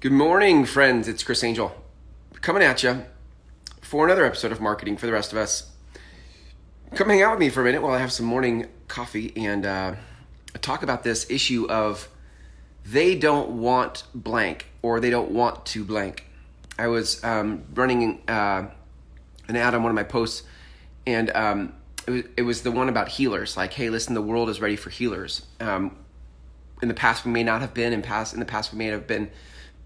Good morning, friends. It's Chris Angel coming at you for another episode of Marketing for the Rest of Us. Come hang out with me for a minute while I have some morning coffee and talk about this issue of they don't want blank or they don't want to blank. I was running an ad on one of my posts, and it was the one about healers. Like, hey, listen, the world is ready for healers. In the past, we may not have been. In the past, we may have been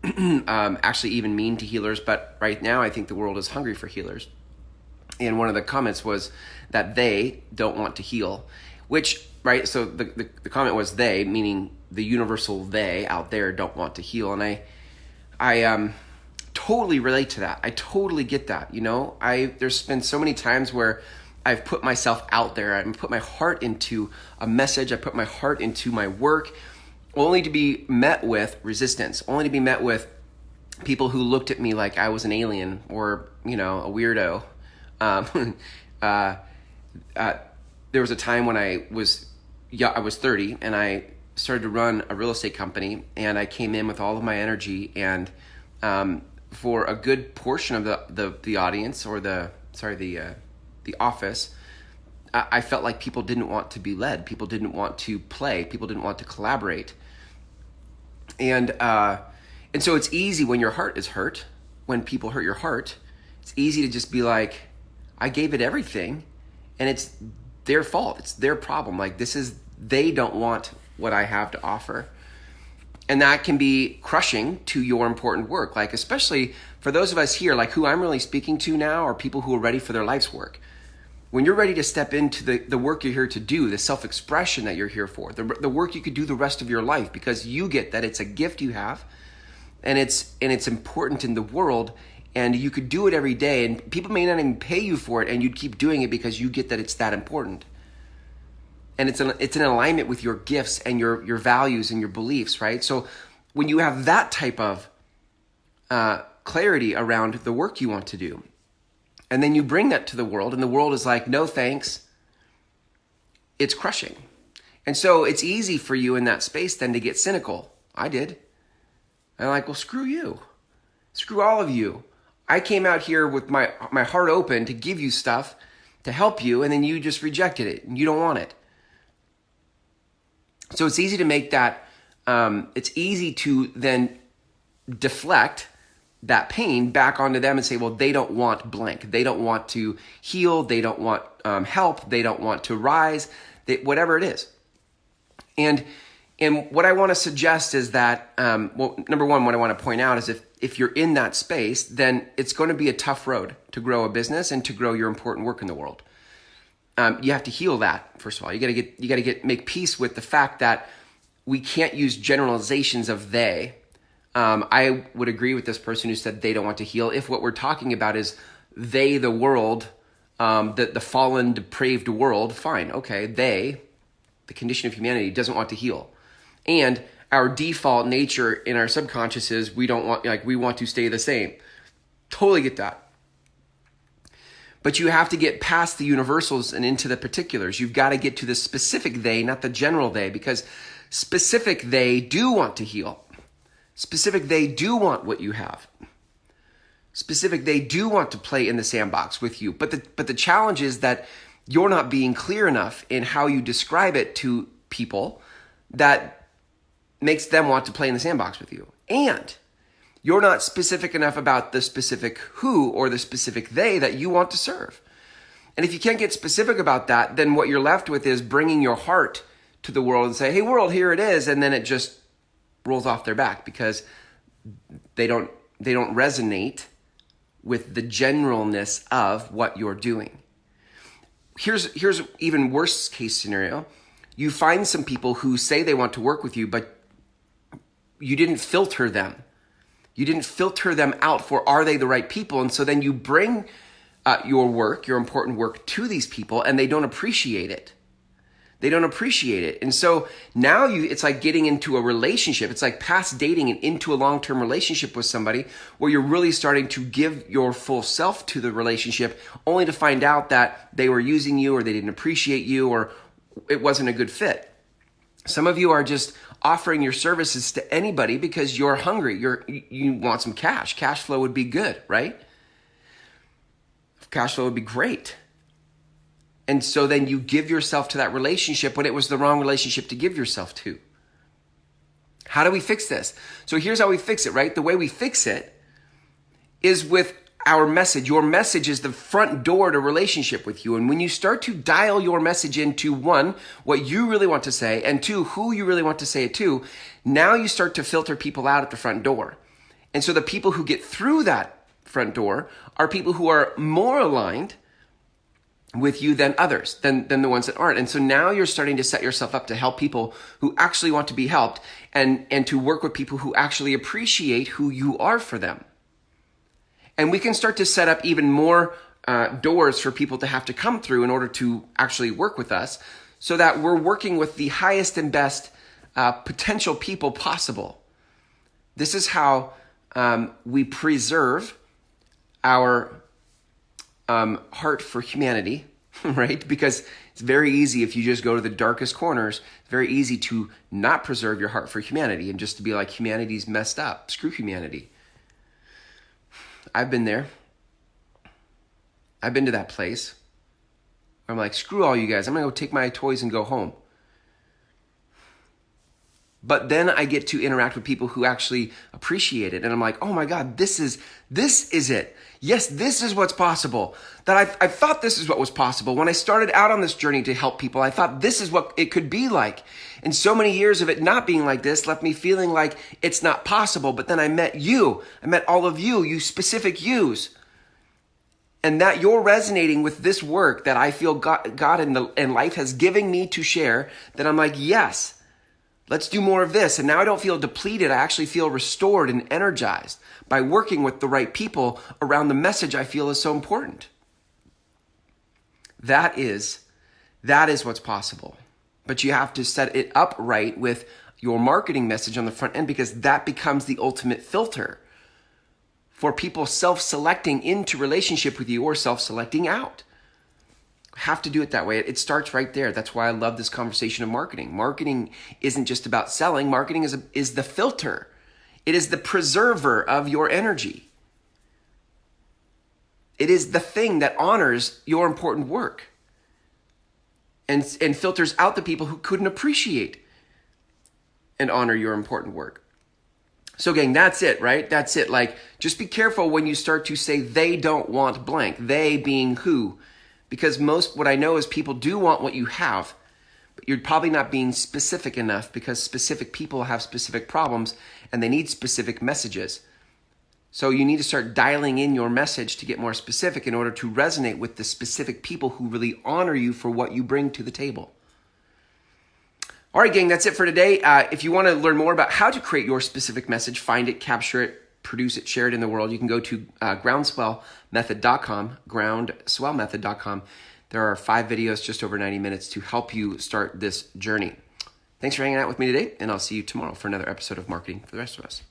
actually even mean to healers, but right now I think the world is hungry for healers. And one of the comments was that they don't want to heal, which, right, so the comment was they, meaning the universal they out there don't want to heal. And I totally relate to that. I totally get that. There's been so many times where I've put myself out there. I've put my heart into a message. I put my heart into my work, only to be met with resistance, only to be met with people who looked at me like I was an alien or, a weirdo. There was a time when I was 30 and I started to run a real estate company, and I came in with all of my energy, and for a good portion of the audience or the office, I felt like people didn't want to be led. People didn't want to play. People didn't want to collaborate. And so it's easy when your heart is hurt, when people hurt your heart, it's easy to just be like, I gave it everything and it's their fault. It's their problem. Like, they don't want what I have to offer. And that can be crushing to your important work. Like, especially for those of us here, like who I'm really speaking to now are people who are ready for their life's work. When you're ready to step into the work you're here to do, the self-expression that you're here for, the work you could do the rest of your life because you get that it's a gift you have, and it's important in the world, and you could do it every day, and people may not even pay you for it, and you'd keep doing it because you get that it's that important. And it's in alignment with your gifts and your values and your beliefs, right? So when you have that type of clarity around the work you want to do, and then you bring that to the world, and the world is like, no thanks, it's crushing. And so it's easy for you in that space then to get cynical. I did. I'm like, well, screw you. Screw all of you. I came out here with my heart open to give you stuff, to help you, and then you just rejected it, and you don't want it. So it's easy to make that, it's easy to then deflect that pain back onto them and say, well, they don't want blank. They don't want to heal. They don't want help. They don't want to rise, whatever it is. And what I want to suggest is that, number one, what I want to point out is if you're in that space, then it's going to be a tough road to grow a business and to grow your important work in the world. You have to heal that, first of all. You got to make peace with the fact that we can't use generalizations of they. I would agree with this person who said they don't want to heal. If what we're talking about is they, the world, the fallen, depraved world, fine. Okay, the condition of humanity, doesn't want to heal. And our default nature in our subconscious is we want to stay the same. Totally get that. But you have to get past the universals and into the particulars. You've got to get to the specific they, not the general they, because specific they do want to heal. Specific, they do want what you have. Specific, they do want to play in the sandbox with you. But the challenge is that you're not being clear enough in how you describe it to people that makes them want to play in the sandbox with you. And you're not specific enough about the specific who or the specific they that you want to serve. And if you can't get specific about that, then what you're left with is bringing your heart to the world and say, hey, world, here it is. And then it just rolls off their back because they don't resonate with the generalness of what you're doing. Here's even worse case scenario. You find some people who say they want to work with you, but you didn't filter them. You didn't filter them out for, are they the right people? And so then you bring your work, your important work, to these people, and they don't appreciate it. They don't appreciate it. And so now it's like getting into a relationship. It's like past dating and into a long-term relationship with somebody where you're really starting to give your full self to the relationship only to find out that they were using you or they didn't appreciate you or it wasn't a good fit. Some of you are just offering your services to anybody because you're hungry. You want some cash. Cash flow would be good, right? Cash flow would be great. And so then you give yourself to that relationship when it was the wrong relationship to give yourself to. How do we fix this? So here's how we fix it, right? The way we fix it is with our message. Your message is the front door to relationship with you. And when you start to dial your message into, one, what you really want to say, and two, who you really want to say it to, now you start to filter people out at the front door. And so the people who get through that front door are people who are more aligned with you than others, than the ones that aren't. And so now you're starting to set yourself up to help people who actually want to be helped, and to work with people who actually appreciate who you are for them. And we can start to set up even more doors for people to have to come through in order to actually work with us, so that we're working with the highest and best potential people possible. This is how we preserve our heart for humanity, right? Because it's very easy, if you just go to the darkest corners, it's very easy to not preserve your heart for humanity and just to be like, humanity's messed up. Screw humanity. I've been there. I've been to that place where I'm like, screw all you guys. I'm going to go take my toys and go home. But then I get to interact with people who actually appreciate it. And I'm like, oh my God, this is it. Yes, this is what's possible. That I thought this is what was possible. When I started out on this journey to help people, I thought this is what it could be like. And so many years of it not being like this left me feeling like it's not possible. But then I met you. I met all of you, you specific yous. And that you're resonating with this work that I feel God and life has given me to share, that I'm like, yes, let's do more of this. And now I don't feel depleted. I actually feel restored and energized by working with the right people around the message I feel is so important. That is what's possible. But you have to set it up right with your marketing message on the front end, because that becomes the ultimate filter for people self-selecting into relationship with you or self-selecting out. Have to do it that way. It starts right there. That's why I love this conversation of marketing. Marketing isn't just about selling. Marketing is the filter. It is the preserver of your energy. It is the thing that honors your important work and filters out the people who couldn't appreciate and honor your important work. So gang, that's it, right? That's it. Like, just be careful when you start to say they don't want blank. They being who? Because what I know is people do want what you have, but you're probably not being specific enough, because specific people have specific problems and they need specific messages. So you need to start dialing in your message to get more specific in order to resonate with the specific people who really honor you for what you bring to the table. All right, gang, that's it for today. If you want to learn more about how to create your specific message, find it, capture it, produce it, share it in the world, you can go to groundswellmethod.com, groundswellmethod.com. There are 5 videos, just over 90 minutes, to help you start this journey. Thanks for hanging out with me today, and I'll see you tomorrow for another episode of Marketing for the Rest of Us.